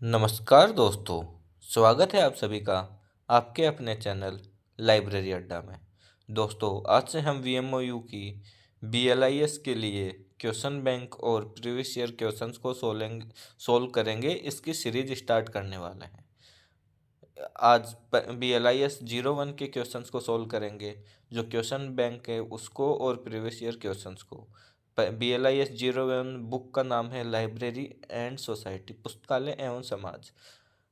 नमस्कार दोस्तों, स्वागत है आप सभी का आपके अपने चैनल लाइब्रेरी अड्डा में। दोस्तों, आज से हम वीएमओयू की बीएलआईएस के लिए क्वेश्चन बैंक और प्रीवियस ईयर क्वेश्चंस को सोल्व करेंगे। इसकी सीरीज स्टार्ट करने वाले हैं। आज BLIS 01 के क्वेश्चंस को सोल्व करेंगे, जो क्वेश्चन बैंक है उसको, और प्रीवियस ईयर क्वेश्चंस को। BLIS 01 बुक का नाम है लाइब्रेरी एंड सोसाइटी, पुस्तकालय एवं समाज।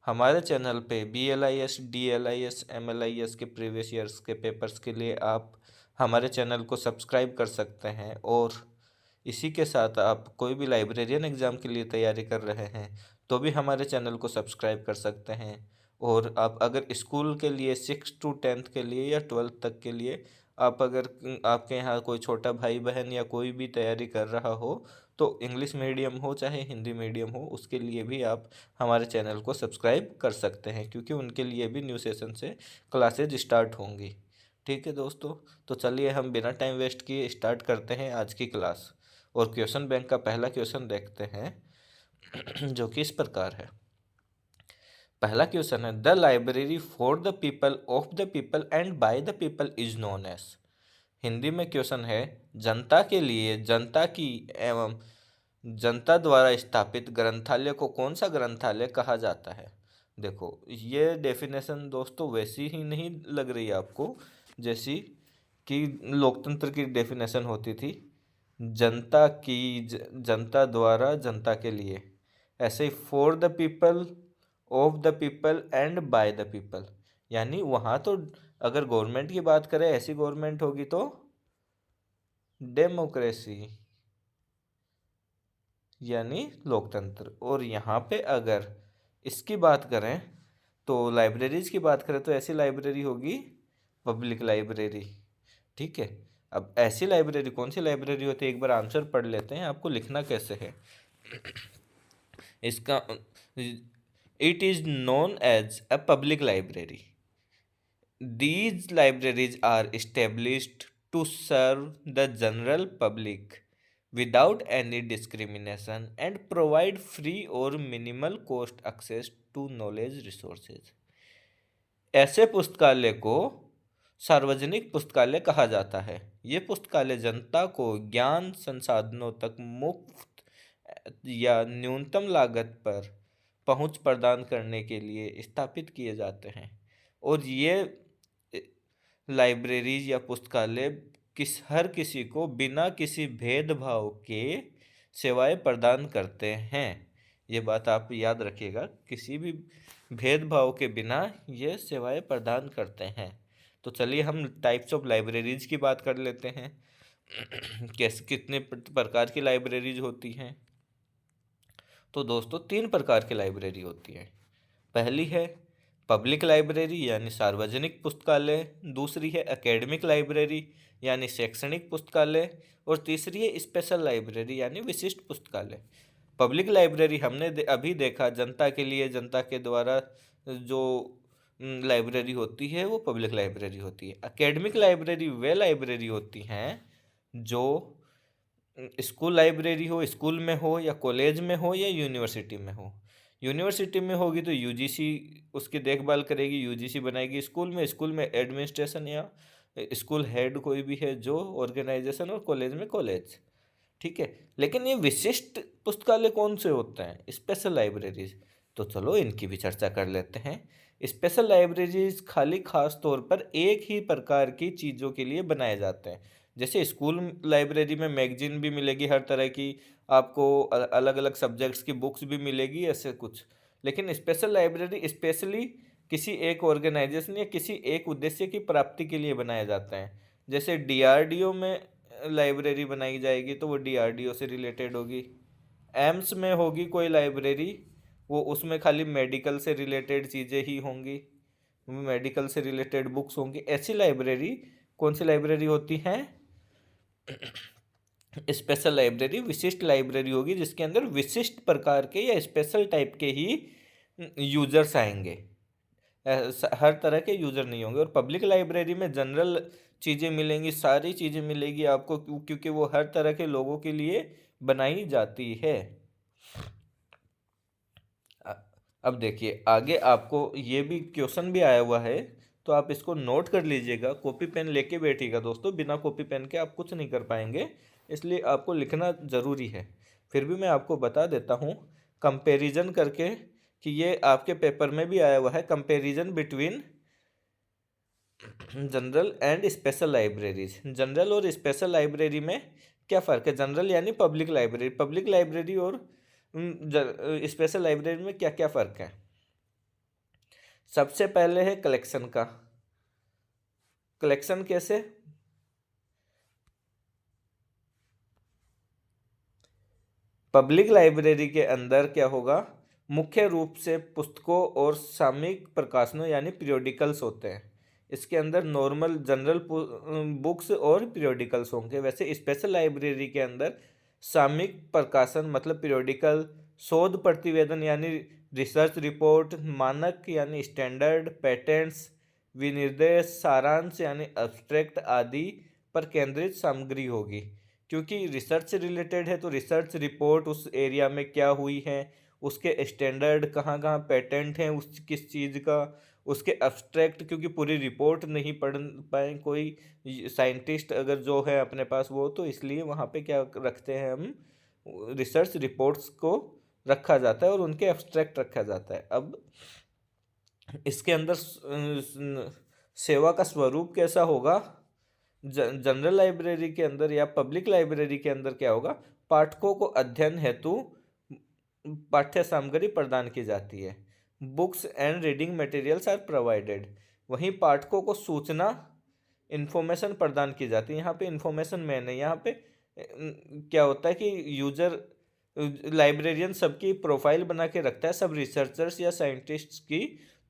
हमारे चैनल पे BLIS, DLIS, MLIS के प्रीवियस ईयर्स के पेपर्स के लिए आप हमारे चैनल को सब्सक्राइब कर सकते हैं, और इसी के साथ आप कोई भी लाइब्रेरियन एग्ज़ाम के लिए तैयारी कर रहे हैं तो भी हमारे चैनल को सब्सक्राइब कर सकते हैं। और आप अगर स्कूल के लिए 6 to 10 के लिए या 12th तक के लिए, आप अगर आपके यहाँ कोई छोटा भाई बहन या कोई भी तैयारी कर रहा हो, तो इंग्लिश मीडियम हो चाहे हिंदी मीडियम हो, उसके लिए भी आप हमारे चैनल को सब्सक्राइब कर सकते हैं, क्योंकि उनके लिए भी न्यू सेशन से क्लासेज स्टार्ट होंगी। ठीक है दोस्तों, तो चलिए हम बिना टाइम वेस्ट किए स्टार्ट करते हैं आज की क्लास। और क्वेश्चन बैंक का पहला क्वेश्चन देखते हैं जो कि इस प्रकार है। पहला क्वेश्चन है, the library for the people, of the people and by the people is known as. Hindi में क्वेश्चन है, जनता के लिए, जनता की एवं जनता द्वारा स्थापित ग्रंथालय को कौन सा ग्रंथालय कहा जाता है। देखो, ये डेफिनेशन दोस्तों वैसी ही नहीं लग रही है आपको जैसी कि लोकतंत्र की डेफिनेशन होती थी, जनता की, जनता द्वारा जनता के लिए। ऐसे ही for the people, of the people and by the people, यानी वहाँ तो अगर गवर्नमेंट की बात करें, ऐसी गवर्नमेंट होगी तो डेमोक्रेसी यानी लोकतंत्र। और यहाँ पे अगर इसकी बात करें तो लाइब्रेरीज की बात करें तो ऐसी लाइब्रेरी होगी पब्लिक लाइब्रेरी। ठीक है, अब ऐसी लाइब्रेरी कौन सी लाइब्रेरी होती है, एक बार आंसर पढ़ लेते हैं, आपको लिखना कैसे है इसका। It is known as a public library. These libraries are established to serve the general public without any discrimination and provide free or minimal cost access to knowledge resources. ऐसे पुस्तकालय को सार्वजनिक पुस्तकालय कहा जाता है। ये पुस्तकालय जनता को ज्ञान संसाधनों तक मुफ्त या न्यूनतम लागत पर पहुंच प्रदान करने के लिए स्थापित किए जाते हैं। और ये लाइब्रेरीज या पुस्तकालय हर किसी को बिना किसी भेदभाव के सेवाएं प्रदान करते हैं। ये बात आप याद रखिएगा, किसी भी भेदभाव के बिना ये सेवाएं प्रदान करते हैं। तो चलिए हम टाइप्स ऑफ लाइब्रेरीज की बात कर लेते हैं कैसे कितने प्रकार की लाइब्रेरीज होती हैं। तो दोस्तों 3 प्रकार की लाइब्रेरी होती है। पहली है पब्लिक लाइब्रेरी यानी सार्वजनिक पुस्तकालय, दूसरी है एकेडमिक लाइब्रेरी यानी शैक्षणिक पुस्तकालय, और तीसरी है स्पेशल लाइब्रेरी यानी विशिष्ट पुस्तकालय। पब्लिक लाइब्रेरी हमने अभी देखा, जनता के लिए, जनता के द्वारा जो लाइब्रेरी होती है वो पब्लिक लाइब्रेरी होती है। एकेडमिक लाइब्रेरी वे लाइब्रेरी होती हैं जो स्कूल लाइब्रेरी हो, स्कूल में हो या कॉलेज में हो या यूनिवर्सिटी में हो। यूनिवर्सिटी में होगी तो यूजीसी उसकी देखभाल करेगी, यूजीसी बनाएगी। स्कूल में एडमिनिस्ट्रेशन या स्कूल हेड कोई भी है जो ऑर्गेनाइजेशन, और कॉलेज में कॉलेज। ठीक है, लेकिन ये विशिष्ट पुस्तकालय कौन से होते हैं, स्पेशल लाइब्रेरीज। तो चलो इनकी भी चर्चा कर लेते हैं। स्पेशल लाइब्रेरीज खाली खास तौर पर एक ही प्रकार की चीज़ों के लिए बनाए जाते हैं। जैसे स्कूल लाइब्रेरी में मैगजीन भी मिलेगी हर तरह की, आपको अलग अलग सब्जेक्ट्स की बुक्स भी मिलेगी, ऐसे कुछ। लेकिन स्पेशल लाइब्रेरी स्पेशली किसी एक ऑर्गेनाइजेशन या किसी एक उद्देश्य की प्राप्ति के लिए बनाए जाते हैं। जैसे डीआरडीओ में लाइब्रेरी बनाई जाएगी तो वो डीआरडीओ से रिलेटेड होगी। एम्स में होगी कोई लाइब्रेरी, वो उसमें खाली मेडिकल से रिलेटेड चीज़ें ही होंगी, मेडिकल से रिलेटेड बुक्स होंगी। ऐसी लाइब्रेरी कौन सी लाइब्रेरी होती हैं, स्पेशल लाइब्रेरी, विशिष्ट लाइब्रेरी होगी जिसके अंदर विशिष्ट प्रकार के या स्पेशल टाइप के ही यूजर्स आएंगे, हर तरह के यूजर नहीं होंगे। और पब्लिक लाइब्रेरी में जनरल चीज़ें मिलेंगी, सारी चीज़ें मिलेगी आपको, क्योंकि वो हर तरह के लोगों के लिए बनाई जाती है। अब देखिए आगे आपको ये भी क्वेश्चन भी आया हुआ है, तो आप इसको नोट कर लीजिएगा, कॉपी पेन लेके बैठिएगा दोस्तों, बिना कॉपी पेन के आप कुछ नहीं कर पाएंगे, इसलिए आपको लिखना ज़रूरी है। फिर भी मैं आपको बता देता हूँ कंपैरिजन करके, कि ये आपके पेपर में भी आया हुआ है, comparison between general and special libraries. General और स्पेशल लाइब्रेरी में क्या फ़र्क है? जनरल यानी पब्लिक लाइब्रेरी और स्पेशल लाइब्रेरी में क्या क्या फ़र्क है? सबसे पहले है कलेक्शन का। कलेक्शन कैसे? पब्लिक लाइब्रेरी के अंदर क्या होगा, मुख्य रूप से पुस्तकों और सामयिक प्रकाशनों यानी पीरियोडिकल्स होते हैं। इसके अंदर नॉर्मल जनरल बुक्स और पीरियोडिकल्स होंगे। वैसे स्पेशल लाइब्रेरी के अंदर सामयिक प्रकाशन मतलब पीरियोडिकल, शोध प्रतिवेदन यानी रिसर्च रिपोर्ट, मानक यानी स्टैंडर्ड, पेटेंट्स, विनिर्देश, सारांश यानी एब्स्ट्रैक्ट आदि पर केंद्रित सामग्री होगी। क्योंकि रिसर्च से रिलेटेड है तो रिसर्च रिपोर्ट उस एरिया में क्या हुई है, उसके स्टैंडर्ड कहाँ कहाँ पेटेंट हैं उस किस चीज़ का, उसके एब्स्ट्रैक्ट, क्योंकि पूरी रिपोर्ट नहीं पढ़ पाए कोई साइंटिस्ट अगर जो है अपने पास वो, तो इसलिए वहाँ पे क्या रखते हैं हम, रिसर्च रिपोर्ट्स को रखा जाता है और उनके एब्स्ट्रैक्ट रखा जाता है। अब इसके अंदर सेवा का स्वरूप कैसा होगा? जनरल लाइब्रेरी के अंदर या पब्लिक लाइब्रेरी के अंदर क्या होगा, पाठकों को अध्ययन हेतु पाठ्य सामग्री प्रदान की जाती है। Books and reading materials are provided. वहीं पाठकों को सूचना इंफॉर्मेशन प्रदान की जाती है। यहाँ पे इंफॉर्मेशन मेन है। यहाँ पे क्या होता है कि यूजर लाइब्रेरियन सबकी प्रोफाइल बना के रखता है, सब रिसर्चर्स या साइंटिस्ट्स की,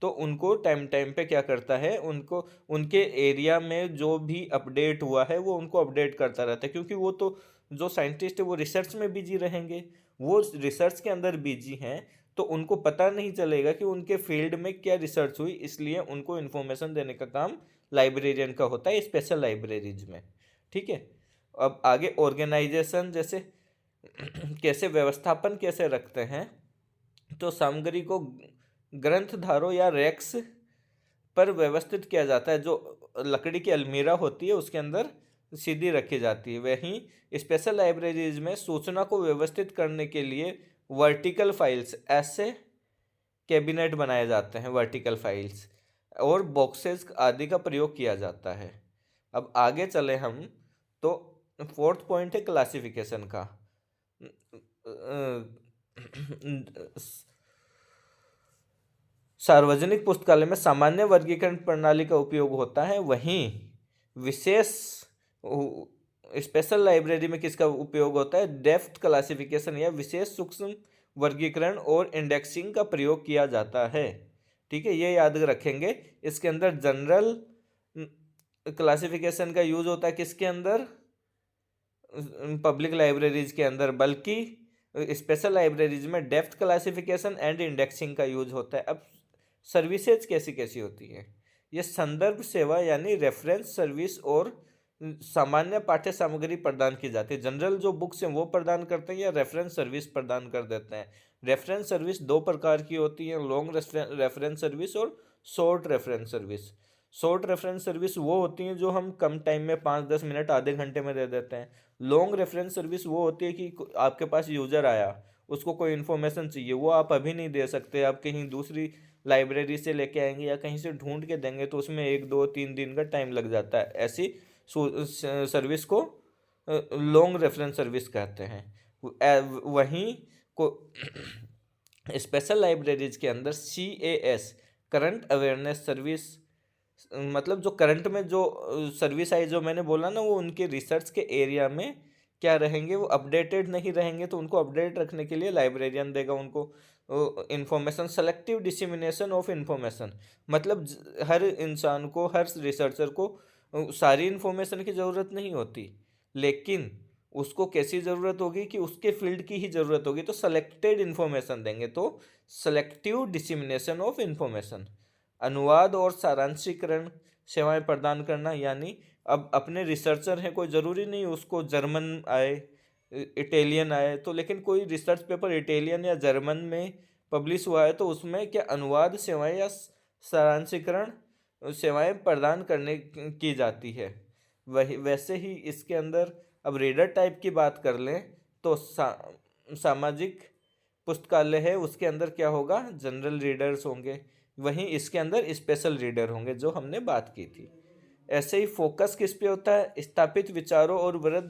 तो उनको टाइम टाइम पे क्या करता है, उनको उनके एरिया में जो भी अपडेट हुआ है वो उनको अपडेट करता रहता है, क्योंकि वो तो जो साइंटिस्ट है वो रिसर्च में बिजी रहेंगे, वो रिसर्च के अंदर बिजी हैं, तो उनको पता नहीं चलेगा कि उनके फील्ड में क्या रिसर्च हुई, इसलिए उनको इन्फॉर्मेशन देने का काम लाइब्रेरियन का होता है स्पेशल लाइब्रेरीज में। ठीक है। अब आगे ऑर्गेनाइजेशन, जैसे कैसे व्यवस्थापन कैसे रखते हैं, तो सामग्री को ग्रंथधारों या रैक्स पर व्यवस्थित किया जाता है, जो लकड़ी की अलमीरा होती है उसके अंदर सीधी रखी जाती है। वहीं स्पेशल लाइब्रेरीज में सूचना को व्यवस्थित करने के लिए वर्टिकल फाइल्स, ऐसे कैबिनेट बनाए जाते हैं, वर्टिकल फाइल्स और बॉक्सेस आदि का प्रयोग किया जाता है। अब आगे चले हम, तो फोर्थ पॉइंट है क्लासिफिकेशन का। सार्वजनिक पुस्तकालय में सामान्य वर्गीकरण प्रणाली का उपयोग होता है, वहीं विशेष स्पेशल लाइब्रेरी में किसका उपयोग होता है, डेप्थ क्लासिफिकेशन या विशेष सूक्ष्म वर्गीकरण और इंडेक्सिंग का प्रयोग किया जाता है। ठीक है, ये याद रखेंगे। इसके अंदर जनरल क्लासिफिकेशन का यूज होता है किसके अंदर, पब्लिक लाइब्रेरीज के अंदर, बल्कि स्पेशल लाइब्रेरीज में डेप्थ क्लासिफिकेशन एंड इंडेक्सिंग का यूज होता है। अब सर्विसेज कैसी कैसी होती है, ये संदर्भ सेवा यानी रेफरेंस सर्विस और सामान्य पाठ्य सामग्री प्रदान की जाती है। जनरल जो बुक्स हैं वो प्रदान करते हैं या रेफरेंस सर्विस प्रदान कर देते हैं। रेफरेंस सर्विस दो प्रकार की होती है, लॉन्ग रेफरेंस सर्विस और short reference service. Short reference service वो होती हैं जो हम कम टाइम में 5-10 मिनट आधे घंटे में दे देते हैं। लॉन्ग रेफरेंस सर्विस वो होती है कि आपके पास यूज़र आया, उसको कोई इन्फॉर्मेशन चाहिए, वो आप अभी नहीं दे सकते, आप कहीं दूसरी लाइब्रेरी से लेके आएंगे या कहीं से ढूंढ के देंगे, तो उसमें 1-2-3 दिन का टाइम लग जाता है। ऐसी सर्विस को लॉन्ग रेफरेंस सर्विस कहते हैं। वहीं को स्पेशल लाइब्रेरीज के अंदर CAS करंट अवेयरनेस सर्विस, मतलब जो करंट में जो सर्विस आई जो मैंने बोला ना, वो उनके रिसर्च के एरिया में क्या रहेंगे, वो अपडेटेड नहीं रहेंगे, तो उनको अपडेट रखने के लिए लाइब्रेरियन देगा उनको information. Selective dissemination of information, मतलब हर इंसान को, हर रिसर्चर को सारी इन्फॉर्मेशन की ज़रूरत नहीं होती, लेकिन उसको कैसी ज़रूरत होगी कि उसके फील्ड की ही ज़रूरत होगी, तो सेलेक्टेड इन्फॉर्मेशन देंगे। तो सेलेक्टिव डिसिमिनेशन ऑफ इंफॉर्मेशन। अनुवाद और सारांशीकरण सेवाएं प्रदान करना, यानी अब अपने रिसर्चर हैं, कोई ज़रूरी नहीं उसको जर्मन आए, इटालियन आए, तो लेकिन कोई रिसर्च पेपर इटालियन या जर्मन में पब्लिश हुआ है तो उसमें क्या अनुवाद सेवाएं या सारांशीकरण सेवाएं प्रदान करने की जाती है। वही वैसे ही इसके अंदर अब रीडर टाइप की बात कर लें तो सामाजिक पुस्तकालय है, उसके अंदर क्या होगा, जनरल रीडर्स होंगे। वहीं इसके अंदर स्पेशल रीडर होंगे जो हमने बात की थी। ऐसे ही फोकस किस पे होता है, स्थापित विचारों और वृद्ध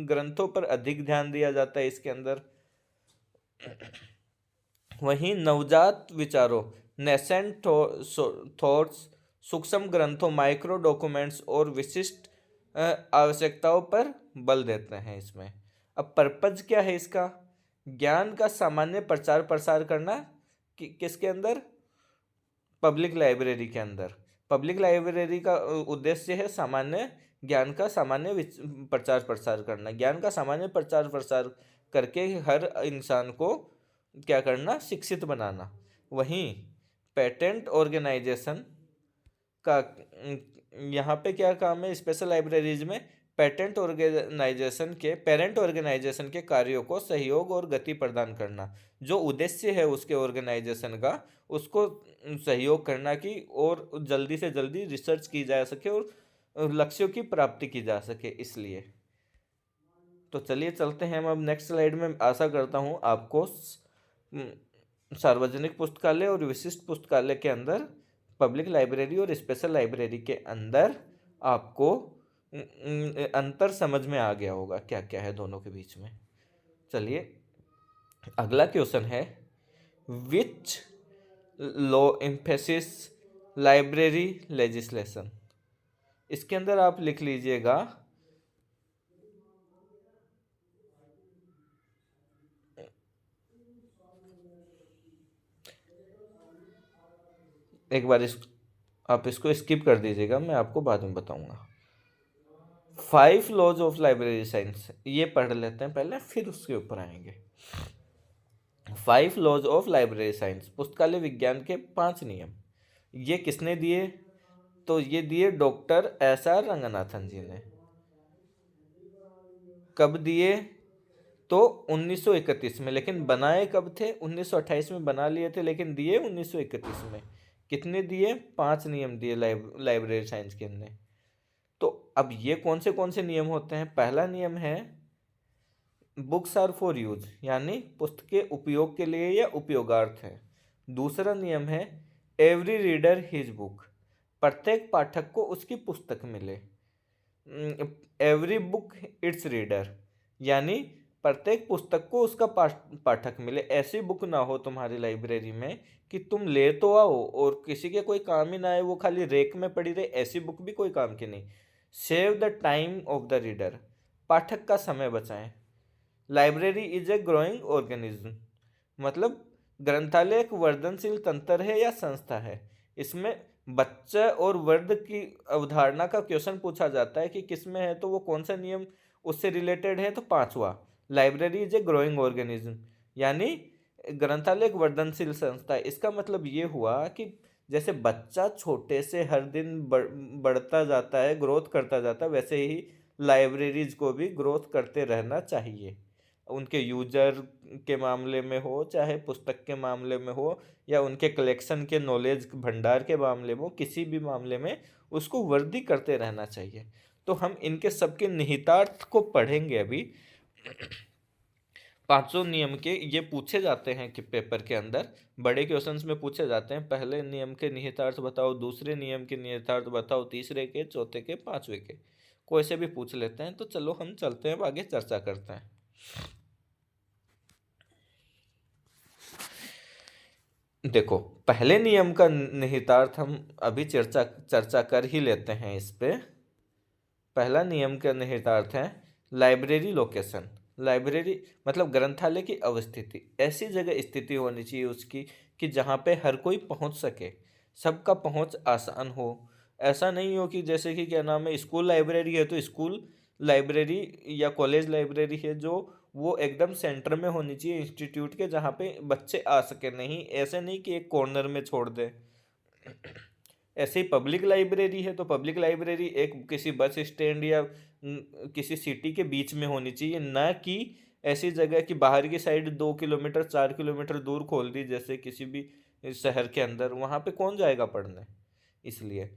ग्रंथों पर अधिक ध्यान दिया जाता है इसके अंदर। वहीं नवजात विचारों, नेसेंट थॉट्स, सूक्ष्म ग्रंथों, माइक्रो डॉक्यूमेंट्स और विशिष्ट आवश्यकताओं पर बल देते हैं इसमें। अब पर्पज क्या है इसका, ज्ञान का सामान्य प्रचार प्रसार करना किसके अंदर, पब्लिक लाइब्रेरी के अंदर। पब्लिक लाइब्रेरी का उद्देश्य है सामान्य ज्ञान का सामान्य प्रचार प्रसार करना, ज्ञान का सामान्य प्रचार प्रसार करके हर इंसान को क्या करना, शिक्षित बनाना। वहीं पेटेंट ऑर्गेनाइजेशन का यहाँ पे क्या काम है, स्पेशल लाइब्रेरीज में पेरेंट ऑर्गेनाइजेशन के कार्यों को सहयोग और गति प्रदान करना। जो उद्देश्य है उसके ऑर्गेनाइजेशन का, उसको सहयोग करना कि और जल्दी से जल्दी रिसर्च की जा सके और लक्ष्यों की प्राप्ति की जा सके, इसलिए। तो चलिए चलते हैं हम अब नेक्स्ट स्लाइड में। आशा करता हूँ आपको सार्वजनिक पुस्तकालय और विशिष्ट पुस्तकालय के अंदर, पब्लिक लाइब्रेरी और स्पेशल लाइब्रेरी के अंदर आपको अंतर समझ में आ गया होगा क्या क्या है दोनों के बीच में। चलिए अगला क्वेश्चन है, which law emphasis library legislation. इसके अंदर आप लिख लीजिएगा, एक बार आप इसको स्किप कर दीजिएगा, मैं आपको बाद में बताऊंगा। 5 लॉज ऑफ लाइब्रेरी साइंस ये पढ़ लेते हैं पहले, फिर उसके ऊपर आएंगे। 5 लॉज ऑफ लाइब्रेरी साइंस, पुस्तकालय विज्ञान के 5 नियम। ये किसने दिए, तो ये दिए डॉक्टर SR रंगनाथन जी ने। कब दिए, तो 1931 में। लेकिन बनाए कब थे, 1928 में बना लिए थे, लेकिन दिए 1931 में। कितने दिए, 5 नियम दिए लाइब्रेरी साइंस के अंदर। तो अब ये कौन से नियम होते हैं। पहला नियम है बुक्स आर फॉर यूज, यानी पुस्तकें उपयोग के लिए या उपयोगार्थ है। दूसरा नियम है एवरी रीडर हिज बुक, प्रत्येक पाठक को उसकी पुस्तक मिले। एवरी बुक इट्स रीडर, यानी प्रत्येक पुस्तक को उसका पाठक मिले। ऐसी बुक ना हो तुम्हारी लाइब्रेरी में कि तुम ले तो आओ और किसी के कोई काम ही ना आए, वो खाली रेक में पड़ी रहे, ऐसी बुक भी कोई काम की नहीं। Save the time of the reader, पाठक का समय बचाएं। Library is a growing organism, मतलब ग्रंथालय एक वर्धनशील तंत्र है या संस्था है। इसमें बच्चा और वर्ध की अवधारणा का क्वेश्चन पूछा जाता है कि किसमें है, तो वो कौन सा नियम उससे रिलेटेड है, तो 5वां, library is a growing organism, यानी ग्रंथालय एक वर्धनशील संस्था है। इसका मतलब ये हुआ कि जैसे बच्चा छोटे से हर दिन बढ़ता जाता है, ग्रोथ करता जाता है, वैसे ही लाइब्रेरीज को भी ग्रोथ करते रहना चाहिए। उनके यूजर के मामले में हो, चाहे पुस्तक के मामले में हो, या उनके कलेक्शन के नॉलेज भंडार के मामले में हो, किसी भी मामले में उसको वृद्धि करते रहना चाहिए। तो हम इनके सबके निहितार्थ को पढ़ेंगे अभी। 5 नियम के ये पूछे जाते हैं कि पेपर के अंदर बड़े क्वेश्चंस में पूछे जाते हैं। पहले नियम के निहितार्थ बताओ, दूसरे नियम के निहितार्थ बताओ, तीसरे के, चौथे के, 5वें के, कोई से भी पूछ लेते हैं। तो चलो हम चलते हैं, आगे चर्चा करते हैं। देखो पहले नियम का निहितार्थ हम अभी चर्चा कर ही लेते हैं इस पे। पहला नियम का निहितार्थ है लाइब्रेरी लोकेशन। लाइब्रेरी मतलब ग्रंथालय की अवस्थिति, ऐसी जगह स्थिति होनी चाहिए उसकी कि जहाँ पे हर कोई पहुँच सके, सबका पहुँच आसान हो। ऐसा नहीं हो कि जैसे कि क्या नाम है, स्कूल लाइब्रेरी है तो स्कूल लाइब्रेरी या कॉलेज लाइब्रेरी है जो वो एकदम सेंटर में होनी चाहिए इंस्टीट्यूट के, जहाँ पे बच्चे आ सके। नहीं, ऐसे नहीं कि एक कॉर्नर में छोड़ दे। ऐसे ही पब्लिक लाइब्रेरी है तो पब्लिक लाइब्रेरी एक किसी बस स्टैंड या किसी सिटी के बीच में होनी चाहिए, ना कि ऐसी जगह कि बाहर की साइड 2 किलोमीटर 4 किलोमीटर दूर खोल दी, जैसे किसी भी शहर के अंदर, वहाँ पे कौन जाएगा पढ़ने। इसलिए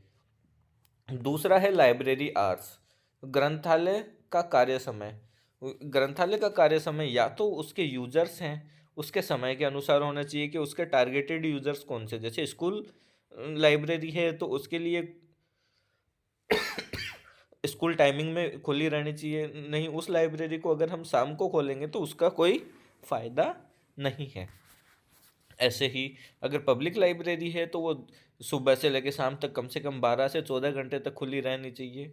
दूसरा है लाइब्रेरी आवर्स, ग्रंथालय का कार्य समय। ग्रंथालय का कार्य समय या तो उसके यूजर्स हैं, उसके समय के अनुसार होना चाहिए कि उसके टारगेटेड यूजर्स कौन से, जैसे स्कूल लाइब्रेरी है तो उसके लिए स्कूल टाइमिंग में खुली रहनी चाहिए, नहीं उस लाइब्रेरी को अगर हम शाम को खोलेंगे तो उसका कोई फ़ायदा नहीं है। ऐसे ही अगर पब्लिक लाइब्रेरी है तो वो सुबह से लेकर शाम तक कम से कम 12 से 14 घंटे तक खुली रहनी चाहिए,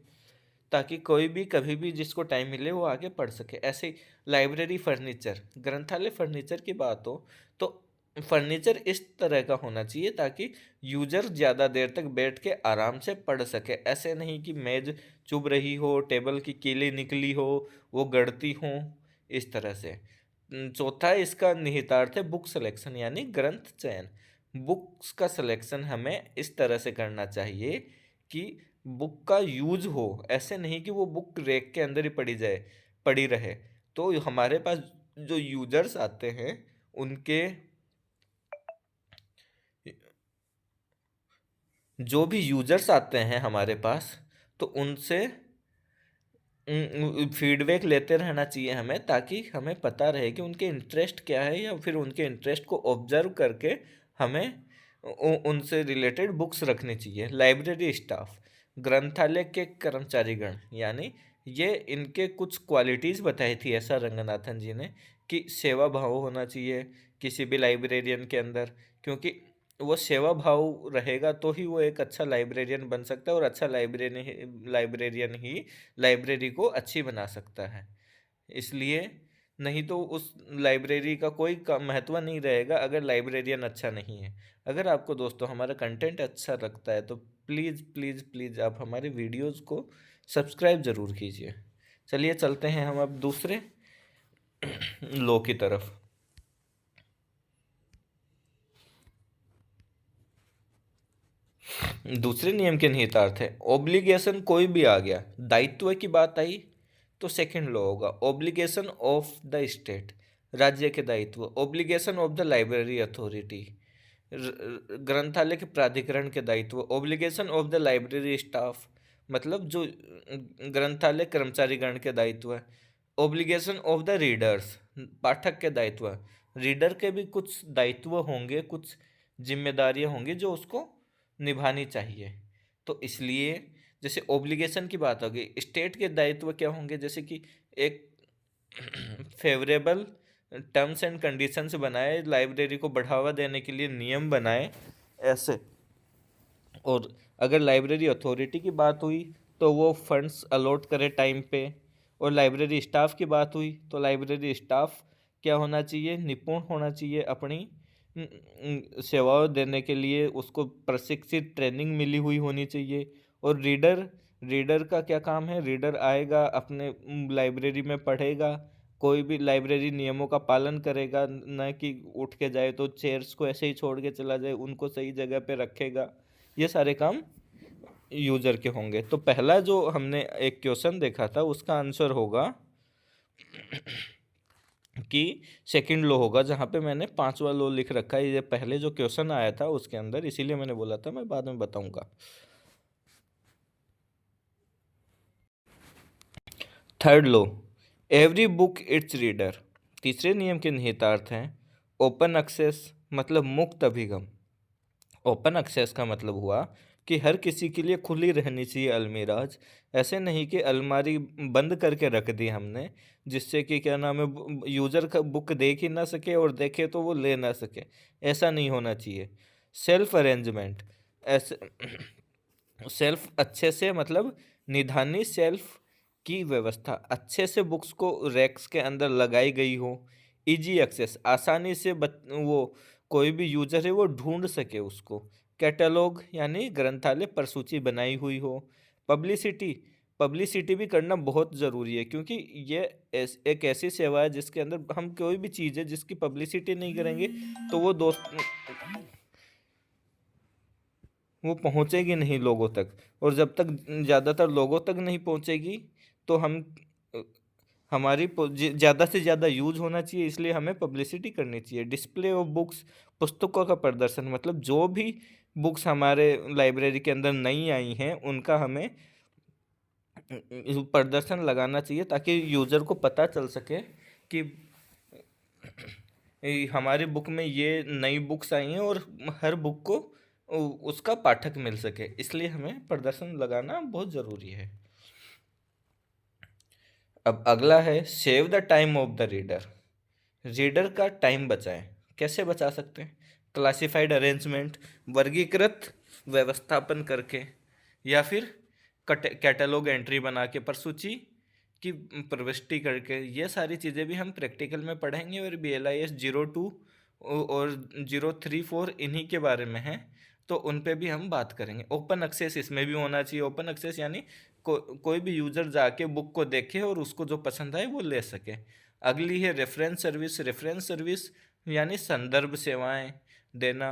ताकि कोई भी कभी भी जिसको टाइम मिले वो आके पढ़ सके। ऐसे ही लाइब्रेरी फर्नीचर, ग्रंथालय फर्नीचर की बात हो तो फर्नीचर इस तरह का होना चाहिए ताकि यूजर ज़्यादा देर तक बैठ के आराम से पढ़ सके। ऐसे नहीं कि मेज चुभ रही हो, टेबल की कीलें निकली हो, वो गड़ती हो, इस तरह से। चौथा इसका निहितार्थ है बुक सिलेक्शन, यानी ग्रंथ चयन। बुक्स का सिलेक्शन हमें इस तरह से करना चाहिए कि बुक का यूज हो, ऐसे नहीं कि वो बुक रैक के अंदर ही पड़ी रहे। तो हमारे पास जो यूजर्स आते हैं उनके, जो भी यूजर्स आते हैं हमारे पास, तो उनसे फीडबैक लेते रहना चाहिए हमें, ताकि हमें पता रहे कि उनके इंटरेस्ट क्या है, या फिर उनके इंटरेस्ट को ऑब्जर्व करके हमें उनसे रिलेटेड बुक्स रखनी चाहिए। लाइब्रेरी स्टाफ, ग्रंथालय के कर्मचारीगण, यानी ये इनके कुछ क्वालिटीज़ बताई थी ऐसा रंगनाथन जी ने, कि सेवा भाव होना चाहिए किसी भी लाइब्रेरियन के अंदर, क्योंकि वो सेवा भाव रहेगा तो ही वो एक अच्छा लाइब्रेरियन बन सकता है, और अच्छा लाइब्रेरियन ही लाइब्रेरी को अच्छी बना सकता है। इसलिए नहीं तो उस लाइब्रेरी का कोई महत्व नहीं रहेगा अगर लाइब्रेरियन अच्छा नहीं है। अगर आपको दोस्तों हमारा कंटेंट अच्छा लगता है तो प्लीज़ प्लीज़ प्लीज़ आप हमारे वीडियोज़ को सब्सक्राइब ज़रूर कीजिए। चलिए चलते हैं हम अब दूसरे लॉ की तरफ। दूसरे नियम के निहितार्थ है ऑब्लिगेशन, कोई भी आ गया, दायित्व की बात आई तो सेकंड लॉ होगा ऑब्लिगेशन ऑफ द स्टेट, राज्य के दायित्व। Obligation of the library authority, ग्रंथालय के प्राधिकरण के दायित्व। Obligation of the library staff, मतलब जो ग्रंथालय कर्मचारीगण के दायित्व है। ऑब्लिगेशन ऑफ द रीडर्स, पाठक के दायित्व। रीडर के भी कुछ दायित्व होंगे, कुछ जिम्मेदारियां होंगी जो उसको निभानी चाहिए। तो इसलिए जैसे ओब्लिगेशन की बात होगी, स्टेट के दायित्व क्या होंगे, जैसे कि एक फेवरेबल टर्म्स एंड कंडीशंस बनाए, लाइब्रेरी को बढ़ावा देने के लिए नियम बनाए ऐसे। और अगर लाइब्रेरी अथॉरिटी की बात हुई तो वो फंड्स अलॉट करे टाइम पे। और लाइब्रेरी स्टाफ की बात हुई तो लाइब्रेरी स्टाफ क्या होना चाहिए, निपुण होना चाहिए, अपनी सेवाओं देने के लिए उसको प्रशिक्षित ट्रेनिंग मिली हुई होनी चाहिए। और रीडर, रीडर का क्या काम है, रीडर आएगा अपने लाइब्रेरी में पढ़ेगा, कोई भी लाइब्रेरी नियमों का पालन करेगा, न कि उठ के जाए तो चेयर्स को ऐसे ही छोड़ के चला जाए, उनको सही जगह पे रखेगा। ये सारे काम यूजर के होंगे। तो पहला जो हमने एक क्वेश्चन देखा था उसका आंसर होगा कि सेकंड लो होगा, जहाँ पे मैंने पांचवा लो लिख रखा है। ये पहले जो क्वेश्चन आया था उसके अंदर, इसीलिए मैंने बोला था मैं बाद में बताऊंगा। Third low, every book it's reader. तीसरे नियम के निहितार्थ हैं ओपन एक्सेस, मतलब मुक्त अभिगम। ओपन एक्सेस का मतलब हुआ कि हर किसी के लिए खुली रहनी चाहिए अलमीराज। ऐसे नहीं कि अलमारी बंद करके रख दी हमने, जिससे कि क्या नाम है यूज़र का बुक देख ही ना सके, और देखे तो वो ले ना सके। ऐसा नहीं होना चाहिए। सेल्फ अरेंजमेंट, ऐसे सेल्फ अच्छे से, मतलब निधानी सेल्फ की व्यवस्था, अच्छे से बुक्स को रैक्स के अंदर लगाई गई हो। इजी एक्सेस, आसानी से वो कोई भी यूजर है वो ढूंढ सके उसको। कैटलॉग, यानी ग्रंथालय पर सूची बनाई हुई हो। पब्लिसिटी, पब्लिसिटी भी करना बहुत ज़रूरी है, क्योंकि ये एक ऐसी सेवा है जिसके अंदर हम कोई भी चीज़ है जिसकी पब्लिसिटी नहीं करेंगे तो वो पहुंचेगी नहीं लोगों तक। और जब तक ज़्यादातर लोगों तक नहीं पहुंचेगी तो हम हमारी ज़्यादा से ज़्यादा यूज होना चाहिए, इसलिए हमें पब्लिसिटी करनी चाहिए। डिस्प्ले ऑफ बुक्स, पुस्तकों का प्रदर्शन, मतलब जो भी बुक्स हमारे लाइब्रेरी के अंदर नई आई हैं उनका हमें प्रदर्शन लगाना चाहिए, ताकि यूज़र को पता चल सके कि हमारी बुक में ये नई बुक्स आई हैं, और हर बुक को उसका पाठक मिल सके, इसलिए हमें प्रदर्शन लगाना बहुत ज़रूरी है। अब अगला है save the time of the reader. Reader का टाइम बचाएं। कैसे बचा सकते हैं? क्लासिफाइड अरेंजमेंट, वर्गीकृत व्यवस्थापन करके, या फिर कैटलॉग एंट्री बना के, प्रसूची की प्रविष्टि करके। ये सारी चीज़ें भी हम प्रैक्टिकल में पढ़ेंगे, और BLIS 02 और 034 इन्हीं के बारे में है, तो उन पे भी हम बात करेंगे। ओपन एक्सेस इसमें भी होना चाहिए। ओपन एक्सेस यानी कोई भी यूज़र जाके बुक को देखे और उसको जो पसंद आए वो ले सके। अगली है रेफरेंस सर्विस। रेफरेंस सर्विस यानी संदर्भ सेवाएं देना।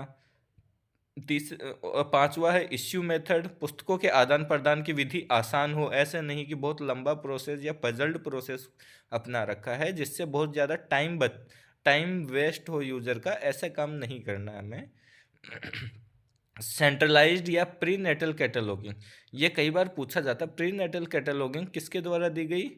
पांचवा है इश्यू मेथड। पुस्तकों के आदान प्रदान की विधि आसान हो, ऐसे नहीं कि बहुत लंबा प्रोसेस या पजल्ड प्रोसेस अपना रखा है जिससे बहुत ज़्यादा टाइम वेस्ट हो यूज़र का। ऐसा काम नहीं करना है हमें। सेंट्रलाइज्ड या प्री नेटल कैटलॉगिंग, ये कई बार पूछा जाता है। प्री नेटल कैटलॉगिंग किसके द्वारा दी गई?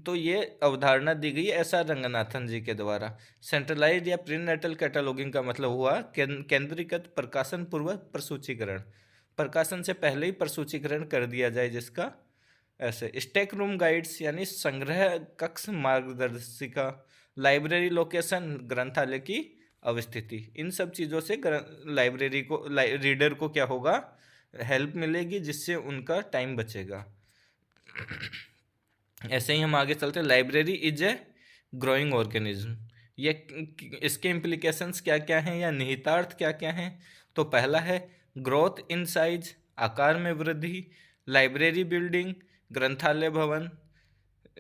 तो ये अवधारणा दी गई S.R. रंगनाथन जी के द्वारा। सेंट्रलाइज्ड या प्री नेटल कैटलॉगिंग का मतलब हुआ केंद्रीकृत प्रकाशन पूर्व प्रसूचीकरण। प्रकाशन से पहले ही प्रसूचीकरण कर दिया जाए जिसका। ऐसे स्टैक रूम गाइड्स यानी संग्रह कक्ष मार्गदर्शिका। लाइब्रेरी लोकेशन, ग्रंथालय की अवस्थिति। इन सब चीज़ों से लाइब्रेरी को रीडर को क्या होगा? हेल्प मिलेगी, जिससे उनका टाइम बचेगा। ऐसे ही हम आगे चलते हैं। Library is a growing organism. ये इसके इम्प्लीकेशंस क्या क्या हैं या निहितार्थ क्या क्या हैं? तो पहला है ग्रोथ इन साइज, आकार में वृद्धि। लाइब्रेरी बिल्डिंग, ग्रंथालय भवन।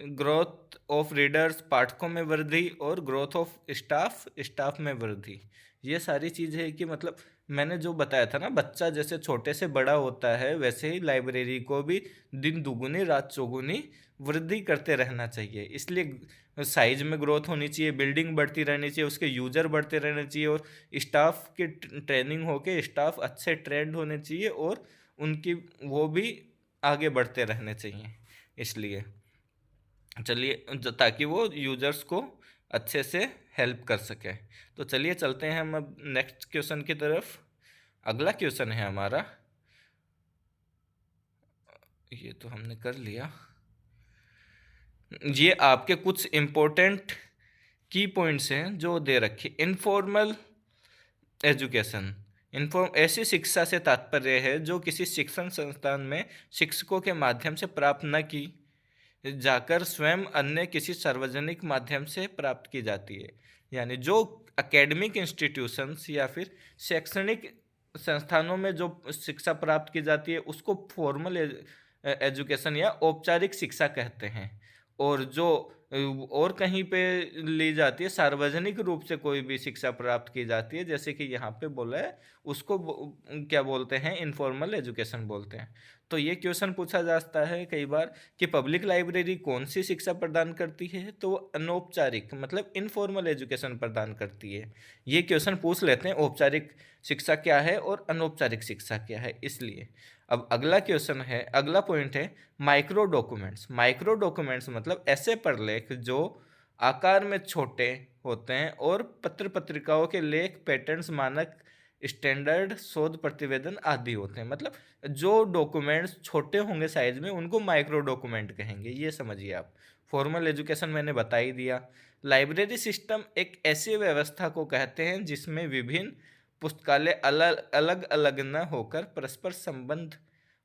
ग्रोथ ऑफ रीडर्स, पाठकों में वृद्धि। और ग्रोथ ऑफ स्टाफ में वृद्धि। ये सारी चीज़ है कि मतलब मैंने जो बताया था ना, बच्चा जैसे छोटे से बड़ा होता है वैसे ही लाइब्रेरी को भी दिन दुगुनी रात चौगुनी वृद्धि करते रहना चाहिए। इसलिए साइज में ग्रोथ होनी चाहिए, बिल्डिंग बढ़ती रहनी चाहिए, उसके यूजर बढ़ते रहने चाहिए, और स्टाफ की ट्रेनिंग होके स्टाफ अच्छे ट्रेंड होने चाहिए, और उनकी वो भी आगे बढ़ते रहने चाहिए। इसलिए चलिए, ताकि वो यूजर्स को अच्छे से हेल्प कर सके। तो चलिए चलते हैं हम अब नेक्स्ट क्वेश्चन की तरफ। अगला क्वेश्चन है हमारा, ये तो हमने कर लिया। ये आपके कुछ इम्पोर्टेंट की पॉइंट्स हैं जो दे रखे। इनफॉर्मल एजुकेशन, ऐसी शिक्षा से तात्पर्य है जो किसी शिक्षण संस्थान में शिक्षकों के माध्यम से प्राप्त न की जाकर स्वयं अन्य किसी सार्वजनिक माध्यम से प्राप्त की जाती है। यानी जो एकेडमिक इंस्टीट्यूशंस या फिर शैक्षणिक संस्थानों में जो शिक्षा प्राप्त की जाती है उसको फॉर्मल एजुकेशन या औपचारिक शिक्षा कहते हैं। और जो और कहीं पे ली जाती है, सार्वजनिक रूप से कोई भी शिक्षा प्राप्त की जाती है, जैसे कि यहाँ पे बोला है, उसको क्या बोलते हैं? इनफॉर्मल एजुकेशन बोलते हैं। तो ये क्वेश्चन पूछा जाता है कई बार कि पब्लिक लाइब्रेरी कौन सी शिक्षा प्रदान करती है? तो अनौपचारिक मतलब इनफॉर्मल एजुकेशन प्रदान करती है। ये क्वेश्चन पूछ लेते हैं, औपचारिक शिक्षा क्या है और अनौपचारिक शिक्षा क्या है। इसलिए अब अगला क्वेश्चन है, अगला पॉइंट है माइक्रो डॉक्यूमेंट्स। माइक्रो डॉक्यूमेंट्स मतलब ऐसे प्रलेख जो आकार में छोटे होते हैं और पत्र पत्रिकाओं के लेख, पैटर्न्स, मानक, स्टैंडर्ड, शोध प्रतिवेदन आदि होते हैं। मतलब जो डॉक्यूमेंट्स छोटे होंगे साइज में उनको माइक्रो डॉक्यूमेंट कहेंगे। ये समझिए आप। फॉर्मल एजुकेशन मैंने बता ही दिया। लाइब्रेरी सिस्टम एक ऐसी व्यवस्था को कहते हैं जिसमें विभिन्न पुस्तकालय अलग अलग न होकर परस्पर संबंध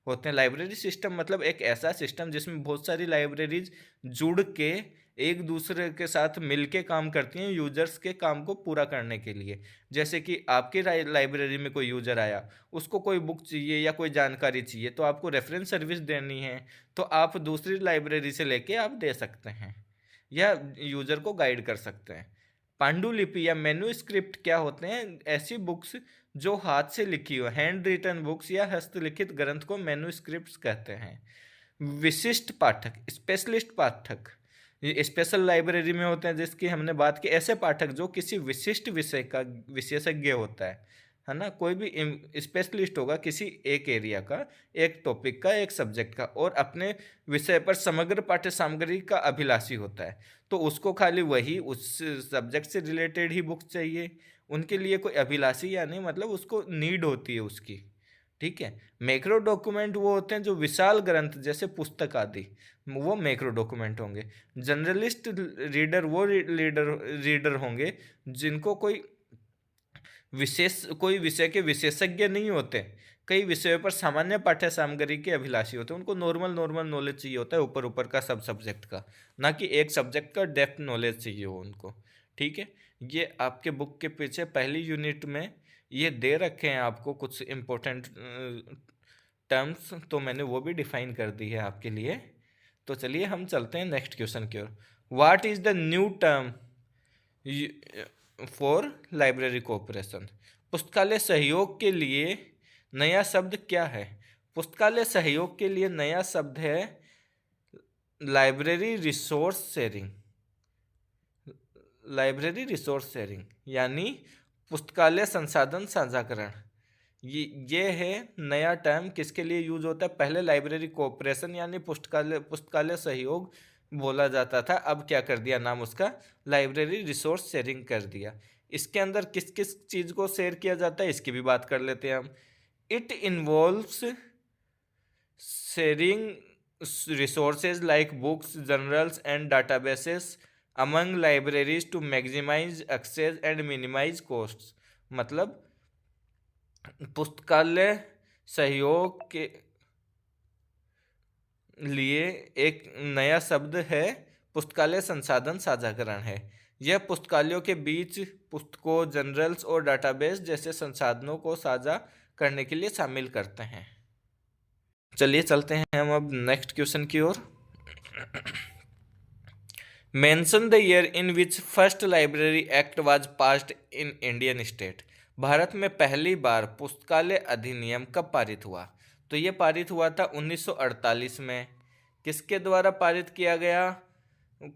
होते हैं। लाइब्रेरी सिस्टम मतलब एक ऐसा सिस्टम जिसमें बहुत सारी लाइब्रेरीज जुड़ के एक दूसरे के साथ मिलके काम करती हैं यूजर्स के काम को पूरा करने के लिए। जैसे कि आपकी लाइब्रेरी में कोई यूजर आया, उसको कोई बुक चाहिए या कोई जानकारी चाहिए, तो आपको रेफरेंस सर्विस देनी है, तो आप दूसरी लाइब्रेरी से लेके आप दे सकते हैं या यूजर को गाइड कर सकते हैं। पांडुलिपि या मैन्युस्क्रिप्ट क्या होते हैं? ऐसी बुक्स जो हाथ से लिखी हो, हैंड रिटन बुक्स या हस्तलिखित ग्रंथ को मैन्युस्क्रिप्ट्स कहते हैं। विशिष्ट पाठक, स्पेशलिस्ट पाठक, स्पेशल लाइब्रेरी में होते हैं, जिसकी हमने बात की, ऐसे पाठक जो किसी विशिष्ट विषय का विशेषज्ञ होता है ना, कोई भी स्पेशलिस्ट होगा किसी एक एरिया का, एक टॉपिक का, एक सब्जेक्ट का, और अपने विषय पर समग्र पाठ्य सामग्री का अभिलाषी होता है, तो उसको खाली वही उस सब्जेक्ट से रिलेटेड ही बुक चाहिए। उनके लिए कोई अभिलाषी या नहीं, मतलब उसको नीड होती है उसकी। ठीक है। मैक्रो डॉक्यूमेंट वो होते हैं जो विशाल ग्रंथ जैसे पुस्तक आदि, वो मैक्रो डॉक्यूमेंट होंगे। जर्नलिस्ट रीडर वो रीडर होंगे जिनको कोई विषय के विशेषज्ञ नहीं होते, कई विषयों पर सामान्य पाठ्य सामग्री के अभिलाषी होते हैं। उनको नॉर्मल नॉर्मल नॉलेज चाहिए होता है, ऊपर ऊपर का सब सब्जेक्ट का, ना कि एक सब्जेक्ट का डेप्थ नॉलेज चाहिए हो उनको। ठीक है। ये आपके बुक के पीछे पहली यूनिट में ये दे रखे हैं आपको कुछ इम्पोर्टेंट टर्म्स, तो मैंने वो भी डिफाइन कर दी है आपके लिए। तो चलिए हम चलते हैं नेक्स्ट क्वेश्चन की ओर। What is the new term for library cooperation? पुस्तकालय सहयोग के लिए नया शब्द क्या है? पुस्तकालय सहयोग के लिए नया शब्द है library resource sharing. Library resource sharing यानी पुस्तकालय संसाधन साझाकरण। ये है नया टर्म। किसके लिए यूज होता है? पहले लाइब्रेरी कोऑपरेशन यानी पुस्तकालय सहयोग बोला जाता था, अब क्या कर दिया नाम उसका, लाइब्रेरी रिसोर्स शेयरिंग कर दिया। इसके अंदर किस किस चीज़ को शेयर किया जाता है इसकी भी बात कर लेते हैं हम। It involves sharing resources like books, journals and databases among libraries to maximize access and minimize costs। मतलब पुस्तकालय सहयोग के लिए एक नया शब्द है पुस्तकालय संसाधन साझाकरण है। यह पुस्तकालयों के बीच पुस्तकों, जर्नल्स और डाटाबेस जैसे संसाधनों को साझा करने के लिए शामिल करते हैं। चलिए चलते हैं हम अब नेक्स्ट क्वेश्चन की ओर। Mention the year in which first library act was passed in Indian state. Bharat में पहली बार पुस्तकालय अधिनियम कब पारित हुआ? तो ये पारित हुआ था 1948 में। किसके द्वारा पारित किया गया?